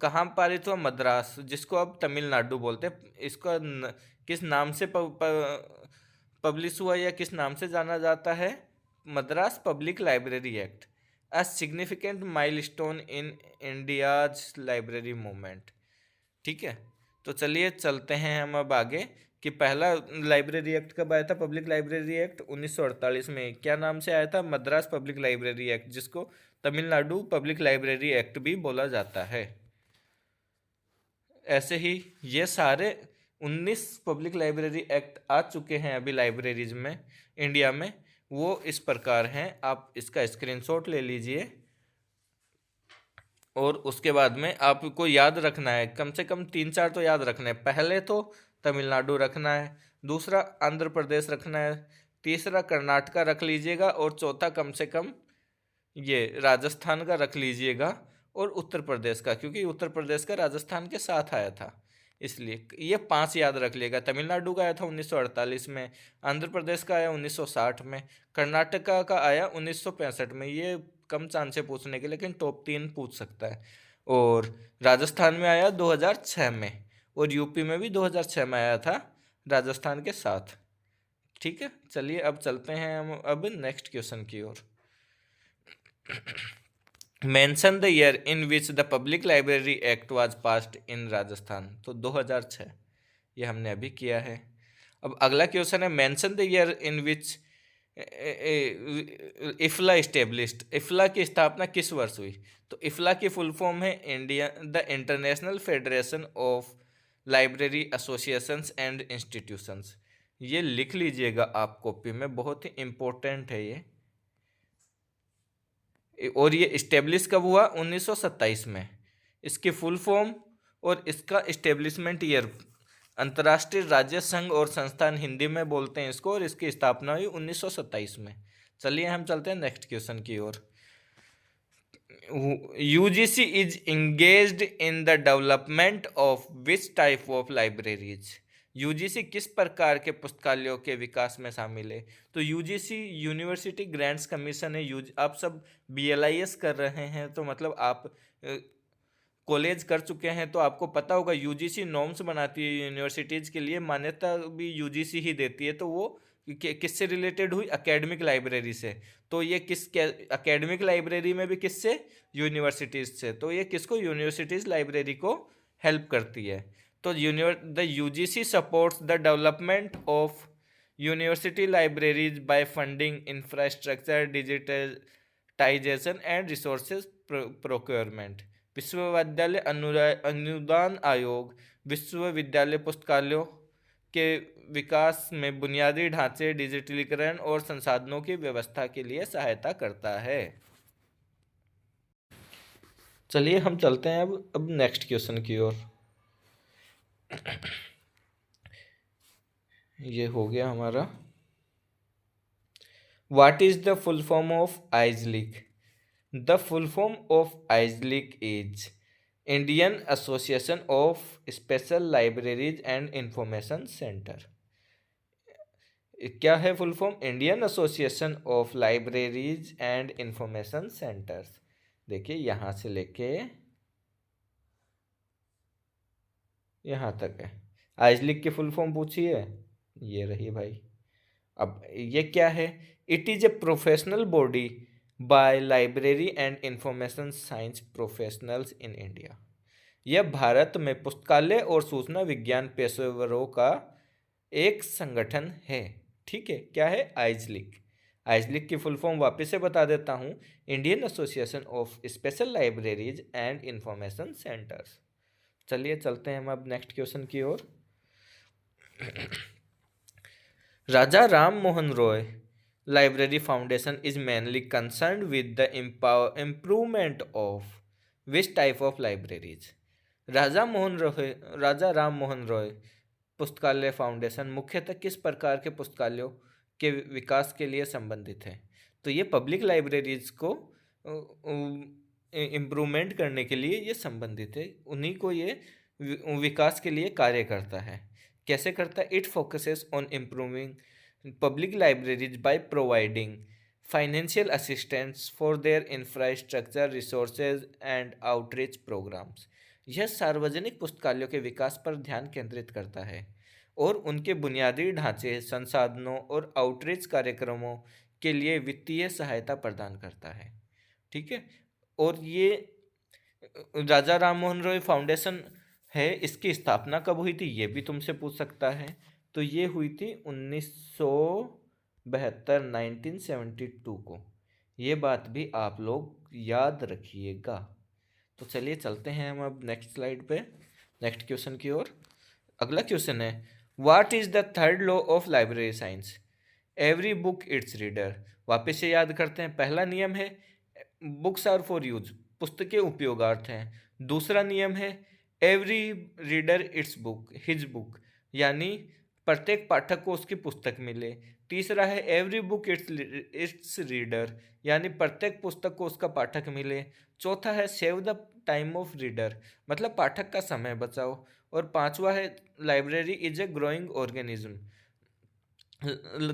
कहाँ पारित हुआ? मद्रास, जिसको अब तमिलनाडु बोलते हैं। इसका किस नाम से पब्लिश हुआ या किस नाम से जाना जाता है? Madras public library act, a significant milestone in India's library movement. ठीक है। तो चलिए चलते हैं हम अब आगे कि पहला लाइब्रेरी एक्ट कब आया था। पब्लिक लाइब्रेरी एक्ट 1948 में। क्या नाम से आया था? मद्रास पब्लिक लाइब्रेरी एक्ट, जिसको तमिलनाडु पब्लिक लाइब्रेरी एक्ट भी बोला जाता है। ऐसे ही ये सारे 19 पब्लिक लाइब्रेरी एक्ट आ चुके हैं अभी लाइब्रेरीज में इंडिया में। वो इस प्रकार हैं, आप इसका स्क्रीनशॉट ले लीजिए और उसके बाद में आपको याद रखना है, कम से कम 3-4 तो याद रखना है। पहले तो तमिलनाडु रखना है, दूसरा आंध्र प्रदेश रखना है, तीसरा कर्नाटका रख लीजिएगा और चौथा कम से कम ये राजस्थान का रख लीजिएगा और उत्तर प्रदेश का, क्योंकि उत्तर प्रदेश का राजस्थान के साथ आया था, इसलिए ये 5 याद रख लिएगा। तमिलनाडु का आया था 1948 में, आंध्र प्रदेश का आया 1960 में, कर्नाटका का आया 1965 में। ये कम चांस है पूछने के, लेकिन टॉप 3 पूछ सकता है। और राजस्थान में आया 2006 में, और यूपी में भी 2006 में आया था राजस्थान के साथ। ठीक है। चलिए अब चलते हैं हम अब नेक्स्ट क्वेश्चन की ओर। Mention the year in which the public library act was passed in Rajasthan. तो 2006 ये हमने अभी किया है। अब अगला क्वेश्चन है mention the year in which IFLA established. IFLA की स्थापना किस वर्ष हुई? तो इफ्ला की फुल फॉर्म है the international federation of library associations and institutions. ये लिख लीजिएगा आप कॉपी में, बहुत ही इम्पोर्टेंट है ये। और ये इस्टेब्लिश कब हुआ? 1927 में। इसकी फुल फॉर्म और इसका इस्टेब्लिशमेंट ईयर, अंतर्राष्ट्रीय राज्य संघ और संस्थान हिंदी में बोलते हैं इसको, और इसकी स्थापना हुई 1927 में। चलिए हम चलते हैं नेक्स्ट क्वेश्चन की ओर। UGC is engaged in the development of which type of libraries. UGC किस प्रकार के पुस्तकालयों के विकास में शामिल है? तो यूजीसी यूनिवर्सिटी ग्रांट्स कमीशन है। आप सब बीएलआईएस कर रहे हैं, तो मतलब आप कॉलेज कर चुके हैं तो आपको पता होगा यूजीसी नॉर्म्स बनाती है यूनिवर्सिटीज़ के लिए, मान्यता भी यूजीसी ही देती है। तो वो किससे रिलेटेड हुई? एकेडमिक लाइब्रेरी से। तो ये एकेडमिक लाइब्रेरी में भी किससे? यूनिवर्सिटीज़ से। तो ये किसको? यूनिवर्सिटीज़ लाइब्रेरी को हेल्प करती है। तो the UGC supports the development of university libraries by funding infrastructure, digitisation and resources procurement. विश्वविद्यालय अनुदान आयोग विश्वविद्यालय पुस्तकालयों के विकास में बुनियादी ढांचे, डिजिटलीकरण और संसाधनों की व्यवस्था के लिए सहायता करता है। चलिए हम चलते हैं अब नेक्स्ट क्वेश्चन की ओर। ये हो गया हमारा। What is the full form of IASLIC? The full form of IASLIC is Indian association of special libraries and information centre. क्या है full form? Indian association of libraries and information centres. देखिए यहाँ से लेके यहाँ तक है। आइजलिक की फुल फॉर्म पूछिए, ये रही भाई। अब ये क्या है? It is a professional body by library and information science professionals in India. यह भारत में पुस्तकालय और सूचना विज्ञान पेशेवरों का एक संगठन है। ठीक है, क्या है? आइजलिक। आइजलिक की फुल फॉर्म वापस से बता देता हूँ, Indian association of special libraries and information centres. चलिए चलते हैं हम अब नेक्स्ट क्वेश्चन की ओर। Raja Ram Mohan Roy library foundation is mainly concerned with the improvement of which type of libraries? Raja Ram Mohan Roy पुस्तकालय फाउंडेशन मुख्यतः किस प्रकार के पुस्तकालयों के विकास के लिए संबंधित है? तो ये पब्लिक लाइब्रेरीज को इम्प्रूवमेंट करने के लिए ये संबंधित है, उन्हीं को ये विकास के लिए कार्य करता है। कैसे करता है? It focuses on improving public libraries by providing financial assistance for their infrastructure, resources and outreach programmes. यह सार्वजनिक पुस्तकालयों के विकास पर ध्यान केंद्रित करता है और उनके बुनियादी ढांचे, संसाधनों और आउटरीच कार्यक्रमों के लिए वित्तीय सहायता प्रदान करता है। ठीक है, और ये राजा राम मोहन रॉय फाउंडेशन है, इसकी स्थापना कब हुई थी ये भी तुमसे पूछ सकता है। तो ये हुई थी 1972 1972 को। ये बात भी आप लोग याद रखिएगा। तो चलिए चलते हैं हम अब नेक्स्ट स्लाइड पे, नेक्स्ट क्वेश्चन की ओर। अगला क्वेश्चन है, what is the third law of library science? Every book it's reader. वापस से याद करते हैं। पहला नियम है बुक्स आर फॉर यूज, पुस्तकें उपयोगार्थ हैं। दूसरा नियम है every reader it's book his book, यानी प्रत्येक पाठक को उसकी पुस्तक मिले। तीसरा है एवरी बुक इट्स रीडर, यानी प्रत्येक पुस्तक को उसका पाठक मिले। चौथा है save the time of reader, मतलब पाठक का समय बचाओ। और पांचवा है library is a growing organism.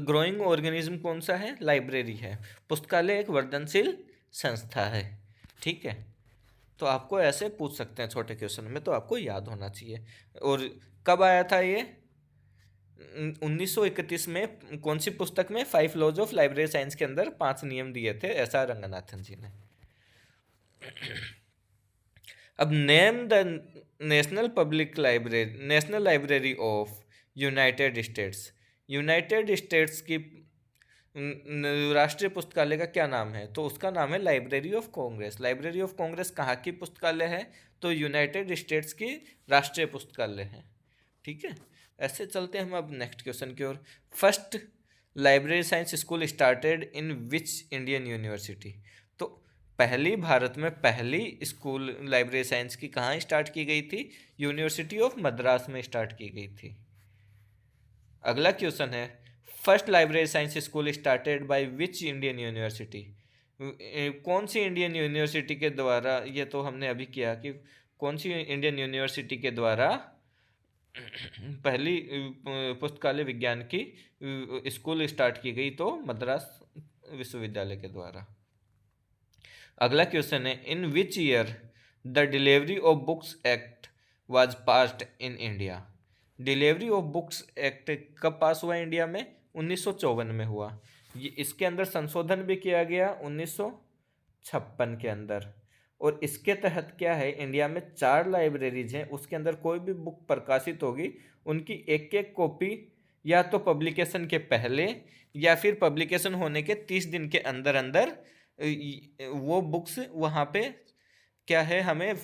Growing organism कौन सा है? लाइब्रेरी है। पुस्तकालय एक वर्धनशील संस्था है। ठीक है, तो आपको ऐसे पूछ सकते हैं छोटे क्वेश्चन में, तो आपको याद होना चाहिए। और कब आया था ये? 1931 में। कौन सी पुस्तक में? 5 लॉज ऑफ लाइब्रेरी साइंस के अंदर 5 नियम दिए थे एस.आर. रंगनाथन जी ने। अब name the national library of United states. United states की राष्ट्रीय पुस्तकालय का क्या नाम है? तो उसका नाम है library of Congress. Library of Congress कहाँ की पुस्तकालय है? तो यूनाइटेड स्टेट्स की राष्ट्रीय पुस्तकालय है। ठीक है, ऐसे चलते हैं हम अब नेक्स्ट क्वेश्चन की ओर। First library science school started in which Indian university? तो पहली भारत में पहली स्कूल लाइब्रेरी साइंस की कहाँ स्टार्ट की गई थी? यूनिवर्सिटी ऑफ मद्रास में स्टार्ट की गई थी। अगला क्वेश्चन है, first library science school started by which Indian university? कौन सी इंडियन यूनिवर्सिटी के द्वारा? ये तो हमने अभी किया कि कौन सी इंडियन यूनिवर्सिटी के द्वारा पहली पुस्तकालय विज्ञान की स्कूल स्टार्ट की गई? तो मद्रास विश्वविद्यालय के द्वारा। अगला क्वेश्चन है, in which year the delivery of books act was passed in India. Delivery of books act कब पास हुआ इंडिया में? 1954 में हुआ। ये इसके अंदर संशोधन भी किया गया 1956 के अंदर। और इसके तहत क्या है, इंडिया में 4 लाइब्रेरीज हैं, उसके अंदर कोई भी बुक प्रकाशित होगी उनकी एक एक कॉपी या तो पब्लिकेशन के पहले या फिर पब्लिकेशन होने के 30 दिन के अंदर अंदर वो बुक्स वहाँ पे क्या है, हमें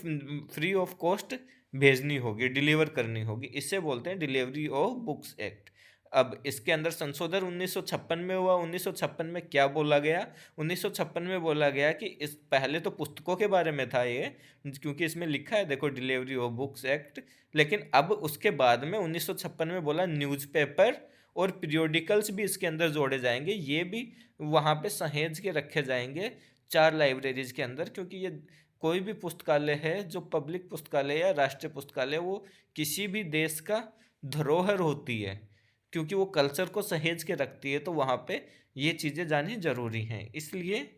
फ्री ऑफ कॉस्ट भेजनी होगी, डिलीवर करनी होगी। इससे बोलते हैं डिलीवरी ऑफ बुक्स एक्ट। अब इसके अंदर संशोधन 1956 में हुआ। 1956 में क्या बोला गया? 1956 में बोला गया कि इस पहले तो पुस्तकों के बारे में था ये, क्योंकि इसमें लिखा है देखो डिलीवरी ऑफ बुक्स एक्ट, लेकिन अब उसके बाद में 1956 में बोला न्यूज़पेपर और पीरियोडिकल्स भी इसके अंदर जोड़े जाएंगे, ये भी वहाँ पे सहेज के रखे जाएंगे 4 लाइब्रेरीज के अंदर। क्योंकि ये कोई भी पुस्तकालय है जो पब्लिक पुस्तकालय या राष्ट्रीय पुस्तकालय, वो किसी भी देश का धरोहर होती है, क्योंकि वो कल्चर को सहेज के रखती है। तो वहाँ पे ये चीज़ें जानी जरूरी हैं, इसलिए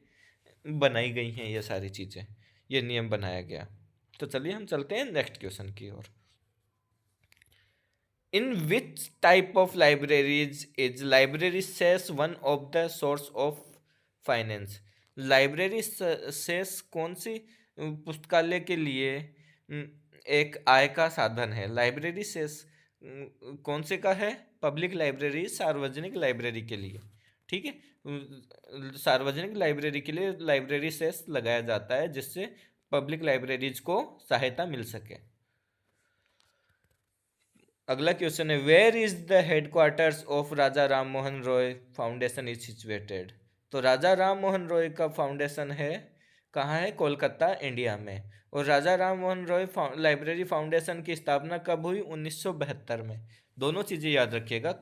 बनाई गई हैं ये सारी चीज़ें, ये नियम बनाया गया। तो चलिए हम चलते हैं नेक्स्ट क्वेश्चन की ओर। In which type of libraries is library cess one of the source of finance? Library cess कौन सी पुस्तकालय के लिए एक आय का साधन है? लाइब्रेरी सेस कौन से का है? पब्लिक लाइब्रेरी, सार्वजनिक लाइब्रेरी के लिए, ठीक है। सार्वजनिक लाइब्रेरी के लिए लाइब्रेरी सेस लगाया जाता है, जिससे पब्लिक लाइब्रेरीज को सहायता मिल सके। अगला क्वेश्चन है, where is the headquarters of Raja Ram Mohan Roy foundation is situated? तो राजा राम मोहन रॉय का फाउंडेशन है कहाँ है? कोलकाता, इंडिया में। और राजा राम मोहन रॉय लाइब्रेरी फाउंडेशन की स्थापना कब हुई? 1972 में। दोनों चीज़ें याद रखिएगा।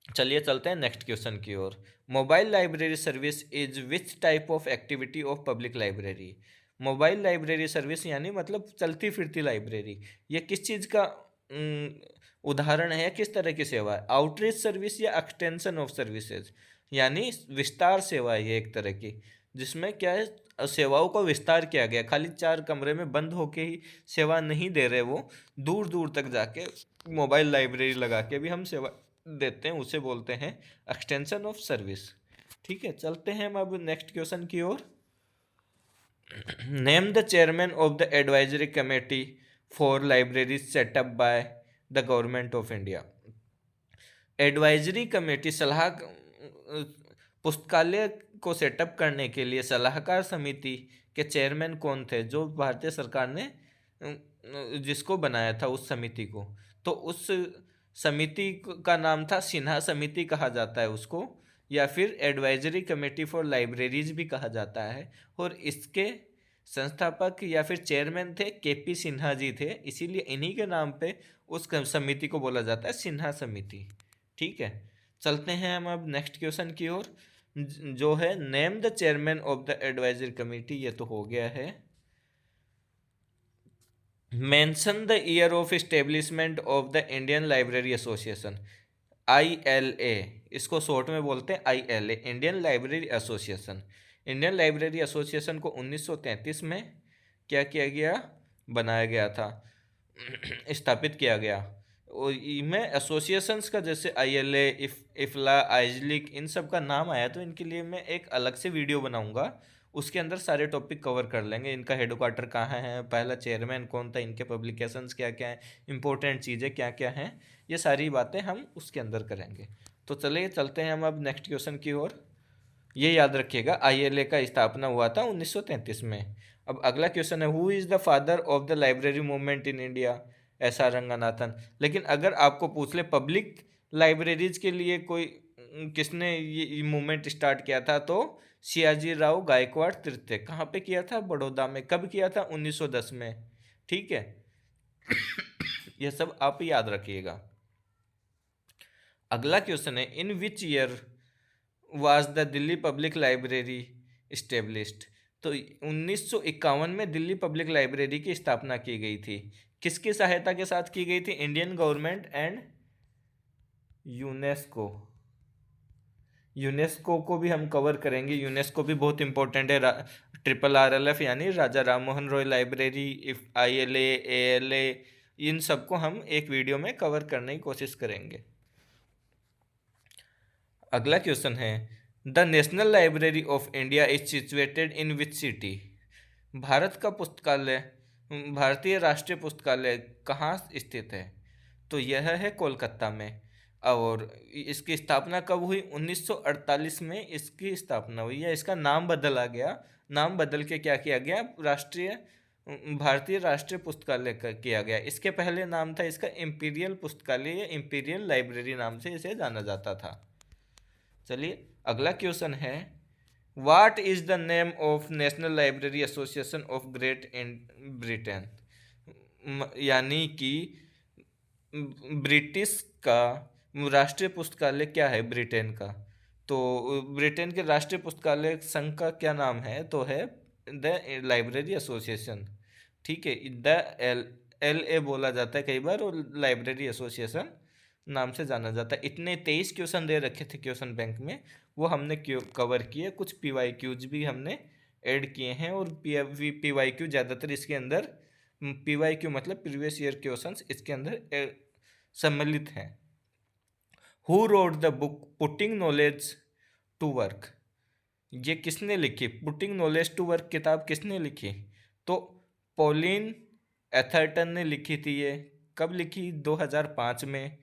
चलिए चलते हैं नेक्स्ट क्वेश्चन की ओर। Mobile library service is which type of activity of public library? Mobile library service यानी मतलब चलती फिरती लाइब्रेरी, ये किस चीज़ का उदाहरण है? किस तरह की सेवा है? आउटरीच सर्विस या एक्सटेंशन ऑफ सर्विसेज, यानी विस्तार सेवा है ये एक तरह की, जिसमें क्या है, सेवाओं को विस्तार किया गया। खाली 4 कमरे में बंद होके ही सेवा नहीं दे रहे, वो दूर दूर तक जाके मोबाइल लाइब्रेरी लगा के भी हम सेवा देते हैं, उसे बोलते हैं एक्सटेंशन ऑफ सर्विस। ठीक है, चलते हैं हम अब नेक्स्ट क्वेश्चन की ओर। Name the chairman of the advisory committee for library setup by the government of India. Advisory committee सलाह पुस्तकालय को सेटअप करने के लिए सलाहकार समिति के चेयरमैन कौन थे, जो भारतीय सरकार ने जिसको बनाया था उस समिति को? तो उस समिति का नाम था सिन्हा समिति कहा जाता है उसको, या फिर एडवाइजरी कमेटी फॉर लाइब्रेरीज भी कहा जाता है। और इसके संस्थापक या फिर चेयरमैन थे केपी सिन्हा जी थे, इसीलिए इन्हीं के नाम पे उस समिति को बोला जाता है सिन्हा समिति। ठीक है, चलते हैं हम अब नेक्स्ट क्वेश्चन की ओर, जो है name the chairman of the advisory committee. ये तो हो गया है। Mention the year of establishment of the Indian library association, ILA, इसको शॉर्ट में बोलते हैं ILA, Indian library association. Indian library association को 1933 में क्या किया गया? बनाया गया था, स्थापित किया गया। और इनमें एसोसिएशंस का जैसे ILA, इफ्ला, आइजलिक, इन सब का नाम आया, तो इनके लिए मैं एक अलग से वीडियो बनाऊंगा, उसके अंदर सारे टॉपिक कवर कर लेंगे। इनका हेडक्वार्टर कहाँ है, पहला चेयरमैन कौन था, इनके पब्लिकेशंस क्या क्या हैं, इंपॉर्टेंट चीज़ें क्या क्या हैं, ये सारी बातें हम उसके अंदर करेंगे। तो चलिए चलते हैं हम अब नेक्स्ट क्वेश्चन की ओर। ये याद रखिएगा, ILA का स्थापना हुआ था 1933 में। अब अगला क्वेश्चन है, who is the father of the library movement in India? SR Ranganathan. लेकिन अगर आपको पूछ ले पब्लिक लाइब्रेरीज के लिए कोई किसने ये मूवमेंट स्टार्ट किया था, तो सियाजी राव गायकवाड़ तृतीय। कहाँ पे किया था? बड़ौदा में। कब किया था? 1910 में। ठीक है, यह सब आप याद रखिएगा। अगला क्वेश्चन है, in which year was the Delhi public library established? तो 1951 में दिल्ली पब्लिक लाइब्रेरी की स्थापना की गई थी। किसकी सहायता के साथ की गई थी? Indian government and UNESCO, UNESCO को भी हम कवर करेंगे। यूनेस्को भी बहुत इंपॉर्टेंट है। RRRLF यानी Raja Ram Mohan Roy library, ILA, ALA, इन सबको हम एक वीडियो में कवर करने की कोशिश करेंगे। अगला क्वेश्चन है, the national library of India is situated in which city? Bharat का पुस्तकालय, भारतीय राष्ट्रीय पुस्तकालय कहाँ स्थित है? तो यह है कोलकाता में। और इसकी स्थापना कब हुई? 1948 में इसकी स्थापना हुई है। इसका नाम बदला गया, नाम बदल के क्या किया गया? भारतीय राष्ट्रीय पुस्तकालय किया गया। इसके पहले नाम था इसका इंपीरियल पुस्तकालय या इंपीरियल लाइब्रेरी नाम से इसे जाना जाता था। चलिए अगला क्वेश्चन है, what is the name of national library association of great Britain? यानी कि ब्रिटिश का राष्ट्रीय पुस्तकालय क्या है ब्रिटेन का? तो ब्रिटेन के राष्ट्रीय पुस्तकालय संघ का क्या नाम है? तो है द लाइब्रेरी एसोसिएशन। ठीक है, द LA बोला जाता है कई बार, और लाइब्रेरी एसोसिएशन नाम से जाना जाता है। इतने 23 क्वेश्चन दे रखे थे क्वेश्चन बैंक में, वो हमने कवर किए। कुछ PYQs भी हमने ऐड किए हैं, और PYQ ज़्यादातर इसके अंदर, PYQ मतलब प्रीवियस ईयर क्वेश्चंस, इसके अंदर सम्मिलित हैं। Who wrote the book putting knowledge to work? ये किसने लिखी? पुटिंग नॉलेज टू वर्क किताब किसने लिखी? तो पॉलिन एथरटन ने लिखी थी। ये कब लिखी? 2005 में।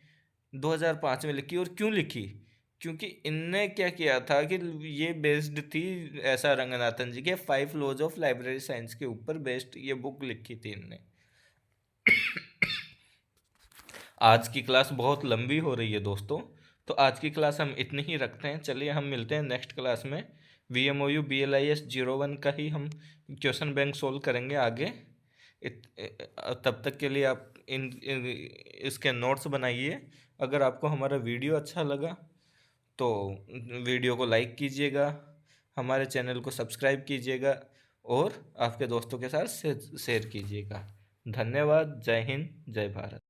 2005 में लिखी। और क्यों लिखी? क्योंकि इनने क्या किया था कि ये बेस्ड थी ऐसा रंगनाथन जी के 5 लॉज ऑफ लाइब्रेरी साइंस के ऊपर बेस्ड ये बुक लिखी थी इनने। आज की क्लास बहुत लंबी हो रही है दोस्तों, तो आज की क्लास हम इतनी ही रखते हैं। चलिए हम मिलते हैं नेक्स्ट क्लास में। VMOU BLIS 01 का ही हम क्वेश्चन बैंक सोल्व करेंगे आगे। तब तक के लिए आप इसके नोट्स बनाइए। अगर आपको हमारा वीडियो अच्छा लगा तो वीडियो को लाइक कीजिएगा, हमारे चैनल को सब्सक्राइब कीजिएगा, और आपके दोस्तों के साथ शेयर कीजिएगा। धन्यवाद। जय हिंद, जय भारत।